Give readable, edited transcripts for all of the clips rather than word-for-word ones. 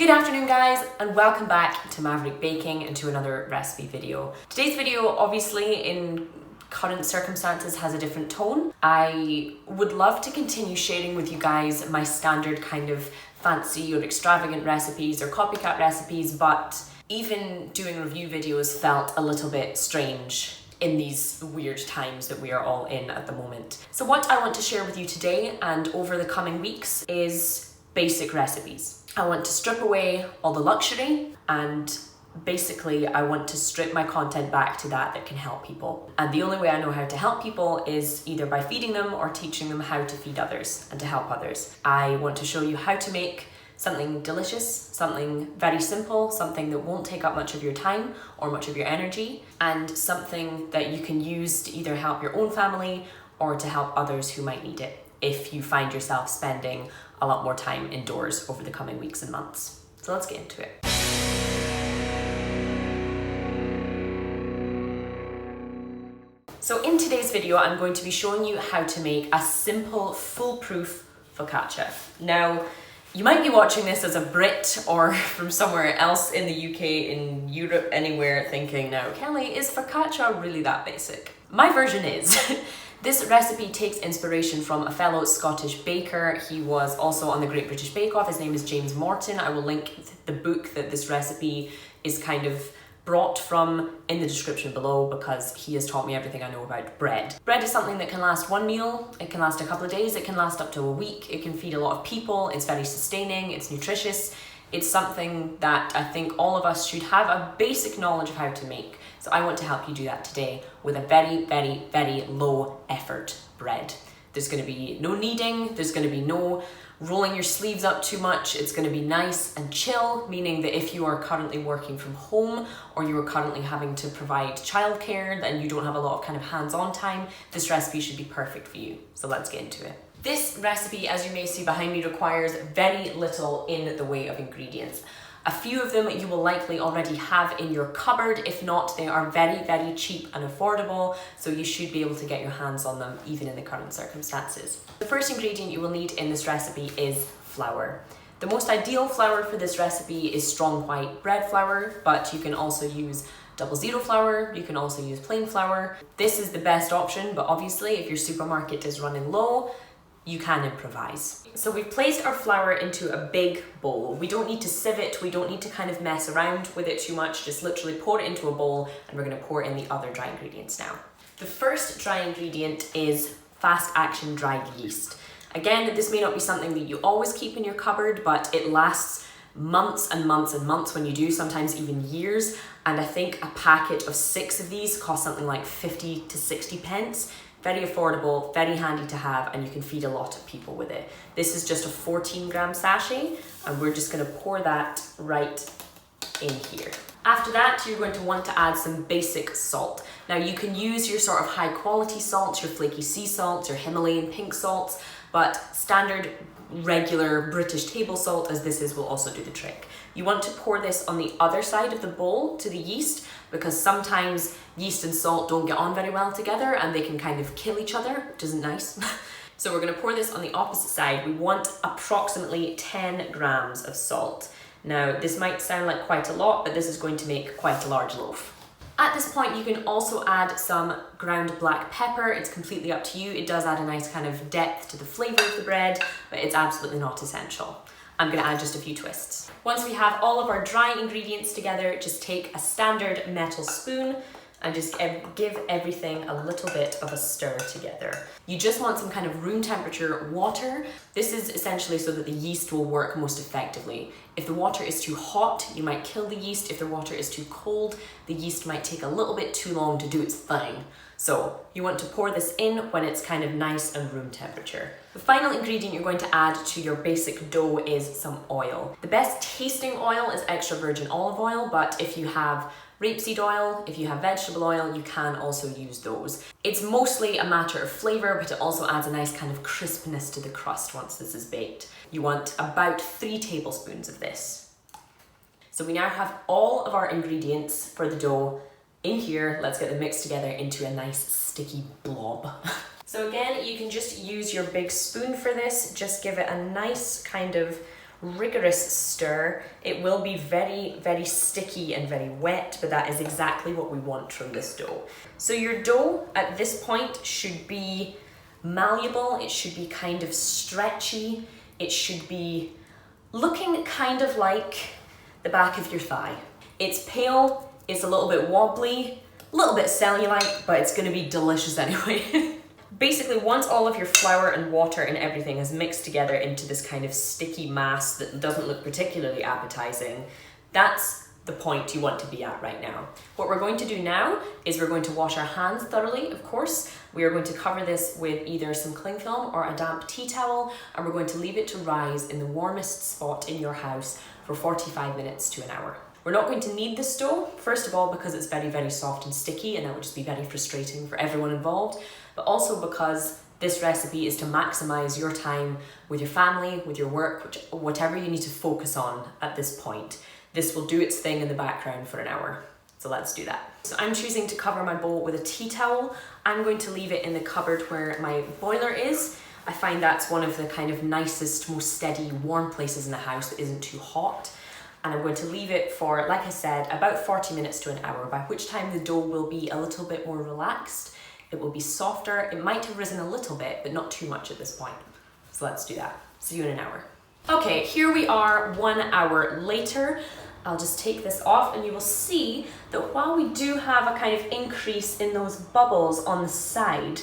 Good afternoon guys, and welcome back to Maverick Baking and to another recipe video. Today's video obviously in current circumstances has a different tone. I would love to continue sharing with you guys my standard kind of fancy or extravagant recipes or copycat recipes, but even doing review videos felt a little bit strange in these weird times that we are all in at the moment. So what I want to share with you today and over the coming weeks is basic recipes. I want to strip away all the luxury, and basically I want to strip my content back to that can help people. And the only way I know how to help people is either by feeding them or teaching them how to feed others and to help others. I want to show you how to make something delicious, something very simple, something that won't take up much of your time or much of your energy, and something that you can use to either help your own family or to help others who might need it if you find yourself spending a lot more time indoors over the coming weeks and months. So let's get into it. So in today's video, I'm going to be showing you how to make a simple foolproof focaccia. Now, you might be watching this as a Brit or from somewhere else in the UK, in Europe, anywhere, thinking, now, Kelly, is focaccia really that basic? My version is. This recipe takes inspiration from a fellow Scottish baker. He was also on the Great British Bake Off. His name is James Morton. I will link the book that this recipe is kind of brought from in the description below, because he has taught me everything I know about bread. Bread is something that can last one meal, it can last a couple of days, it can last up to a week, it can feed a lot of people, it's very sustaining, it's nutritious. It's something that I think all of us should have a basic knowledge of how to make. So I want to help you do that today with a very, very, very low effort bread. There's going to be no kneading, there's going to be no rolling your sleeves up too much. It's going to be nice and chill, meaning that if you are currently working from home or you are currently having to provide childcare and you don't have a lot of kind of hands-on time, this recipe should be perfect for you. So let's get into it. This recipe, as you may see behind me, requires very little in the way of ingredients. A few of them you will likely already have in your cupboard. If not, they are very, very cheap and affordable, so you should be able to get your hands on them even in the current circumstances. The first ingredient you will need in this recipe is flour. The most ideal flour for this recipe is strong white bread flour, but you can also use 00 flour, you can also use plain flour. This is the best option, but obviously if your supermarket is running low, you can improvise. So we've placed our flour into a big bowl. We don't need to sieve it, we don't need to kind of mess around with it too much, just literally pour it into a bowl, and we're going to pour in the other dry ingredients now. The first dry ingredient is fast action dried yeast. Again, this may not be something that you always keep in your cupboard, but it lasts months and months and months when you do, sometimes even years. And I think a packet of 6 of these costs something like 50 to 60 pence. Very affordable, very handy to have, and you can feed a lot of people with it. This is just a 14-gram sachet, and we're just going to pour that right in here. After that, you're going to want to add some basic salt. Now you can use your sort of high quality salts, your flaky sea salts, your Himalayan pink salts, but standard regular British table salt, as this is, will also do the trick. You want to pour this on the other side of the bowl to the yeast, because sometimes yeast and salt don't get on very well together and they can kind of kill each other, which isn't nice. So we're going to pour this on the opposite side. We want approximately 10 grams of salt. Now this might sound like quite a lot, but this is going to make quite a large loaf. At this point, you can also add some ground black pepper. It's completely up to you. It does add a nice kind of depth to the flavour of the bread, but it's absolutely not essential. I'm going to add just a few twists. Once we have all of our dry ingredients together, just take a standard metal spoon and just give everything a little bit of a stir together. You just want some kind of room temperature water. This is essentially so that the yeast will work most effectively. If the water is too hot, you might kill the yeast. If the water is too cold, the yeast might take a little bit too long to do its thing. So you want to pour this in when it's kind of nice and room temperature. The final ingredient you're going to add to your basic dough is some oil. The best tasting oil is extra virgin olive oil, but if you have rapeseed oil, if you have vegetable oil, you can also use those. It's mostly a matter of flavour, but it also adds a nice kind of crispness to the crust once this is baked. You want about 3 tablespoons of this. So we now have all of our ingredients for the dough in here. Let's get them mixed together into a nice sticky blob. So again, you can just use your big spoon for this. Just give it a nice kind of rigorous stir. It will be very, very sticky and very wet, but that is exactly what we want from this dough. So your dough at this point should be malleable, it should be kind of stretchy, it should be looking kind of like the back of your thigh. It's pale, it's a little bit wobbly, a little bit cellulite, but it's gonna be delicious anyway. Basically, once all of your flour and water and everything has mixed together into this kind of sticky mass that doesn't look particularly appetizing, that's the point you want to be at right now. What we're going to do now is we're going to wash our hands thoroughly, of course. We are going to cover this with either some cling film or a damp tea towel, and we're going to leave it to rise in the warmest spot in your house for 45 minutes to an hour. We're not going to knead this dough, first of all because it's very, very soft and sticky, and that would just be very frustrating for everyone involved, but also because this recipe is to maximize your time with your family, with your work, whatever you need to focus on at this point. This will do its thing in the background for an hour. So let's do that. So I'm choosing to cover my bowl with a tea towel. I'm going to leave it in the cupboard where my boiler is. I find that's one of the kind of nicest, most steady, warm places in the house that isn't too hot. And I'm going to leave it for, like I said, about 40 minutes to an hour, by which time the dough will be a little bit more relaxed. It will be softer. It might have risen a little bit, but not too much at this point. So let's do that. See you in an hour. Okay, here we are 1 hour later. I'll just take this off and you will see that while we do have a kind of increase in those bubbles on the side,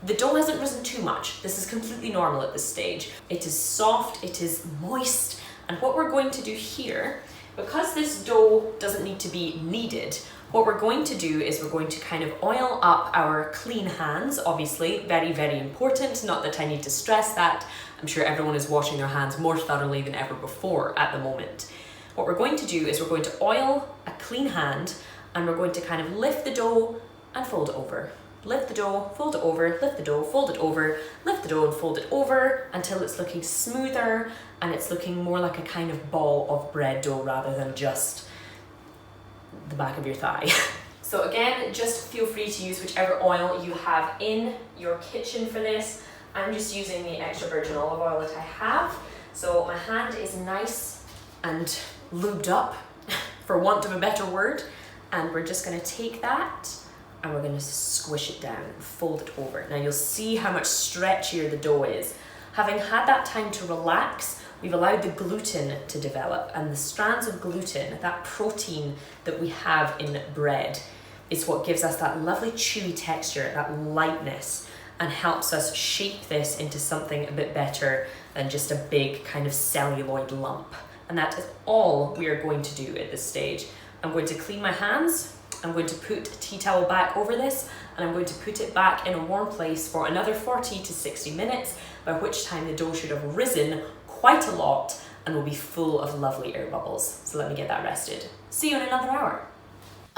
the dough hasn't risen too much. This is completely normal at this stage. It is soft, it is moist, and what we're going to do here, because this dough doesn't need to be kneaded, what we're going to do is we're going to kind of oil up our clean hands, obviously, very, very important. Not that I need to stress that. I'm sure everyone is washing their hands more thoroughly than ever before at the moment. What we're going to do is we're going to oil a clean hand, and we're going to kind of lift the dough and fold it over. Lift the dough, fold it over, lift the dough, fold it over, lift the dough and fold it over until it's looking smoother and it's looking more like a kind of ball of bread dough rather than just the back of your thigh. So again, just feel free to use whichever oil you have in your kitchen for this. I'm just using the extra virgin olive oil that I have. So my hand is nice and lubed up, for want of a better word. And we're just gonna take that and we're gonna squish it down and fold it over. Now you'll see how much stretchier the dough is. Having had that time to relax, we've allowed the gluten to develop, and the strands of gluten, that protein that we have in bread, is what gives us that lovely chewy texture, that lightness, and helps us shape this into something a bit better than just a big kind of celluloid lump. And that is all we are going to do at this stage. I'm going to clean my hands, I'm going to put a tea towel back over this, and I'm going to put it back in a warm place for another 40 to 60 minutes, by which time the dough should have risen quite a lot and will be full of lovely air bubbles. So let me get that rested. See you in another hour.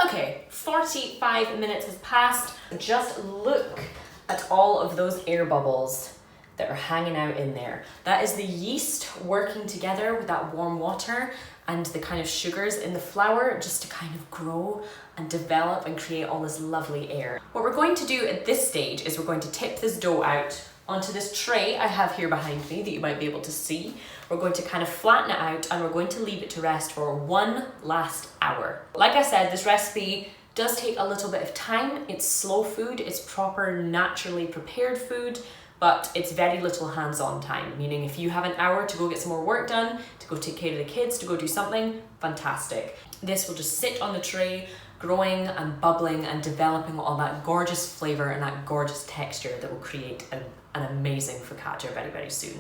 Okay, 45 minutes has passed. Just look at all of those air bubbles that are hanging out in there. That is the yeast working together with that warm water and the kind of sugars in the flour just to kind of grow and develop and create all this lovely air. What we're going to do at this stage is we're going to tip this dough out onto this tray I have here behind me that you might be able to see. We're going to kind of flatten it out and we're going to leave it to rest for one last hour. Like I said, this recipe does take a little bit of time. It's slow food, it's proper, naturally prepared food, but it's very little hands-on time, meaning if you have an hour to go get some more work done, to go take care of the kids, to go do something, fantastic. This will just sit on the tray, growing and bubbling and developing all that gorgeous flavour and that gorgeous texture that will create an amazing focaccia very, very soon.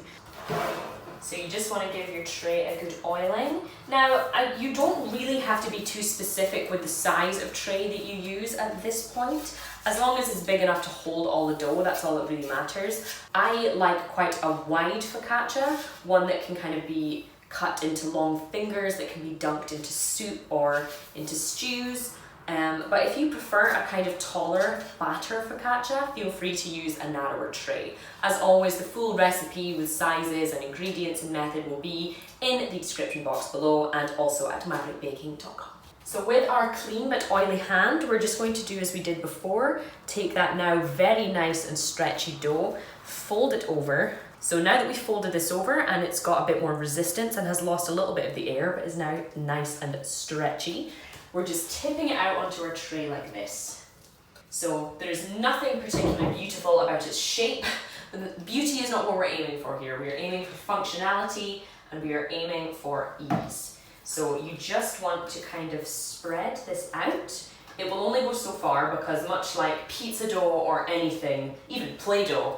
So you just want to give your tray a good oiling. Now, you don't really have to be too specific with the size of tray that you use at this point. As long as it's big enough to hold all the dough, that's all that really matters. I like quite a wide focaccia, one that can kind of be cut into long fingers, that can be dunked into soup or into stews. But if you prefer a kind of taller, fatter focaccia, feel free to use a narrower tray. As always, the full recipe with sizes and ingredients and method will be in the description box below and also at maverickbaking.com. So with our clean but oily hand, we're just going to do as we did before. Take that now very nice and stretchy dough, fold it over, So now that we've folded this over and it's got a bit more resistance and has lost a little bit of the air, but is now nice and stretchy, we're just tipping it out onto our tray like this. So there's nothing particularly beautiful about its shape. The beauty is not what we're aiming for here. We are aiming for functionality and we are aiming for ease. So you just want to kind of spread this out. It will only go so far because much like pizza dough or anything, even Play-Doh,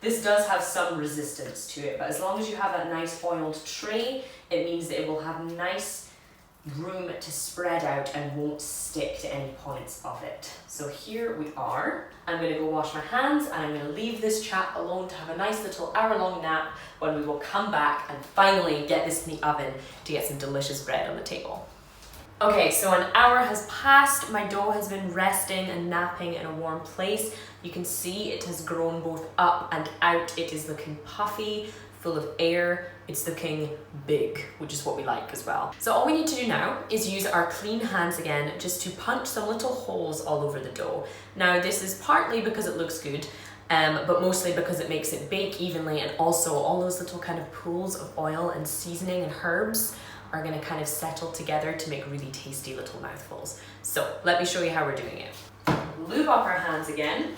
this does have some resistance to it. But as long as you have that nice oiled tray, it means that it will have nice room to spread out and won't stick to any points of it. So here we are. I'm going to go wash my hands and I'm going to leave this chap alone to have a nice little hour-long nap when we will come back and finally get this in the oven to get some delicious bread on the table. Okay, so an hour has passed. My dough has been resting and napping in a warm place. You can see it has grown both up and out. It is looking puffy, full of air. It's looking big, which is what we like as well. So all we need to do now is use our clean hands again just to punch some little holes all over the dough. Now this is partly because it looks good, but mostly because it makes it bake evenly, and also all those little kind of pools of oil and seasoning and herbs are going to kind of settle together to make really tasty little mouthfuls. So let me show you how we're doing it. Lube up our hands again,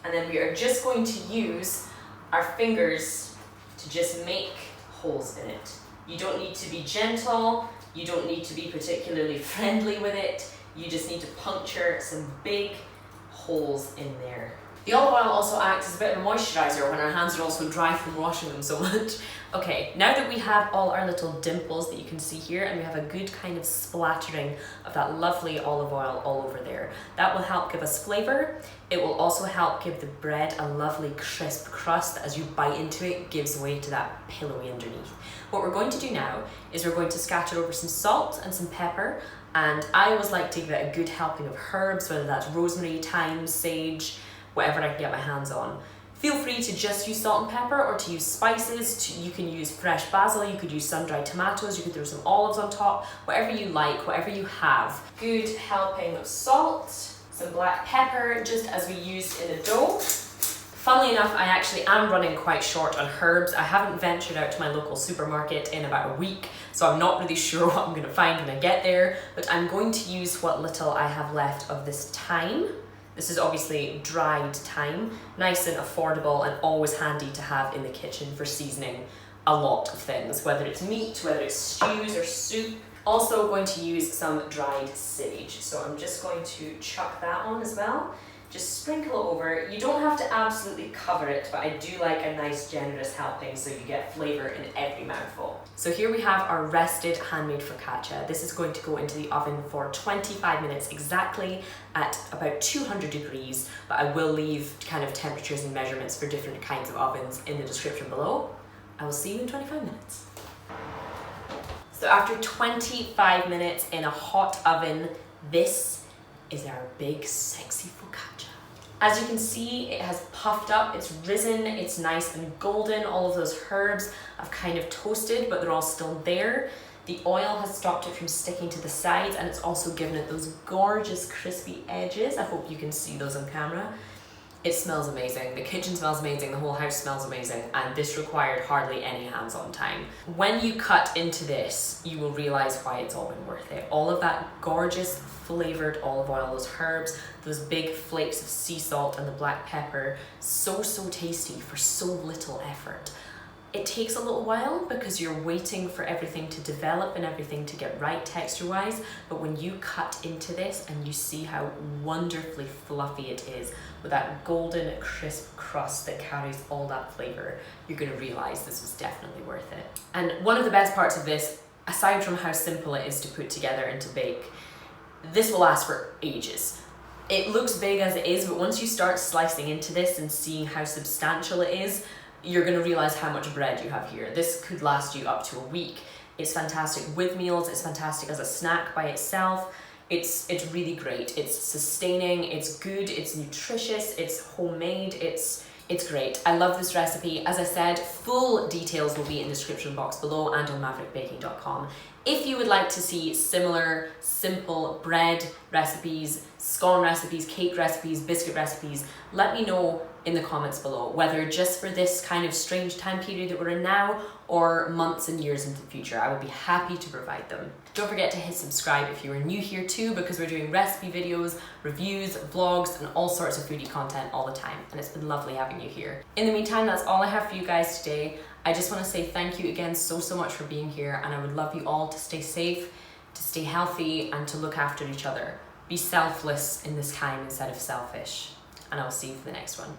and then we are just going to use our fingers to just make holes in it. You don't need to be gentle, you don't need to be particularly friendly with it, you just need to puncture some big holes in there. The olive oil also acts as a bit of a moisturizer when our hands are also dry from washing them so much. Okay, now that we have all our little dimples that you can see here, and we have a good kind of splattering of that lovely olive oil all over there, that will help give us flavour. It will also help give the bread a lovely crisp crust that as you bite into it gives way to that pillowy underneath. What we're going to do now is we're going to scatter over some salt and some pepper, and I always like to give it a good helping of herbs, whether that's rosemary, thyme, sage, whatever I can get my hands on. Feel free to just use salt and pepper or to use spices. You can use fresh basil, you could use sun-dried tomatoes, you could throw some olives on top, whatever you like, whatever you have. Good helping of salt, some black pepper, just as we used in the dough. Funnily enough, I actually am running quite short on herbs. I haven't ventured out to my local supermarket in about a week, so I'm not really sure what I'm going to find when I get there, but I'm going to use what little I have left of this thyme. This is obviously dried thyme, nice and affordable and always handy to have in the kitchen for seasoning a lot of things, whether it's meat, whether it's stews or soup. Also going to use some dried sage. So I'm just going to chuck that on as well. Just sprinkle over. You don't have to absolutely cover it, but I do like a nice generous helping so you get flavour in every mouthful. So here we have our rested handmade focaccia. This is going to go into the oven for 25 minutes exactly at about 200 degrees, but I will leave kind of temperatures and measurements for different kinds of ovens in the description below. I will see you in 25 minutes. So after 25 minutes in a hot oven, this is our big sexy focaccia. As you can see, it has puffed up, it's risen, it's nice and golden. All of those herbs have kind of toasted, but they're all still there. The oil has stopped it from sticking to the sides, and it's also given it those gorgeous crispy edges. I hope you can see those on camera. It smells amazing, the kitchen smells amazing, the whole house smells amazing, and this required hardly any hands-on time. When you cut into this, you will realize why it's all been worth it. All of that gorgeous flavored olive oil, those herbs, those big flakes of sea salt and the black pepper, so tasty for so little effort. It takes a little while because you're waiting for everything to develop and everything to get right texture-wise, but when you cut into this and you see how wonderfully fluffy it is with that golden crisp crust that carries all that flavour, you're going to realise this was definitely worth it. And one of the best parts of this, aside from how simple it is to put together and to bake, this will last for ages. It looks big as it is, but once you start slicing into this and seeing how substantial it is, you're going to realize how much bread you have here. This could last you up to a week. It's fantastic with meals, it's fantastic as a snack by itself. It's really great. It's sustaining, it's good, it's nutritious, it's homemade, it's great. I love this recipe. As I said, full details will be in the description box below and on maverickbaking.com. If you would like to see similar simple bread recipes, scone recipes, cake recipes, biscuit recipes, let me know in the comments below, whether just for this kind of strange time period that we're in now or months and years into the future. I would be happy to provide them. Don't forget to hit subscribe if you are new here too, because we're doing recipe videos, reviews, vlogs, and all sorts of foodie content all the time, and it's been lovely having you here. In the meantime, that's all I have for you guys today. I just want to say thank you again so much for being here, and I would love you all to stay safe, to stay healthy, and to look after each other. Be selfless in this time instead of selfish. And I'll see you for the next one.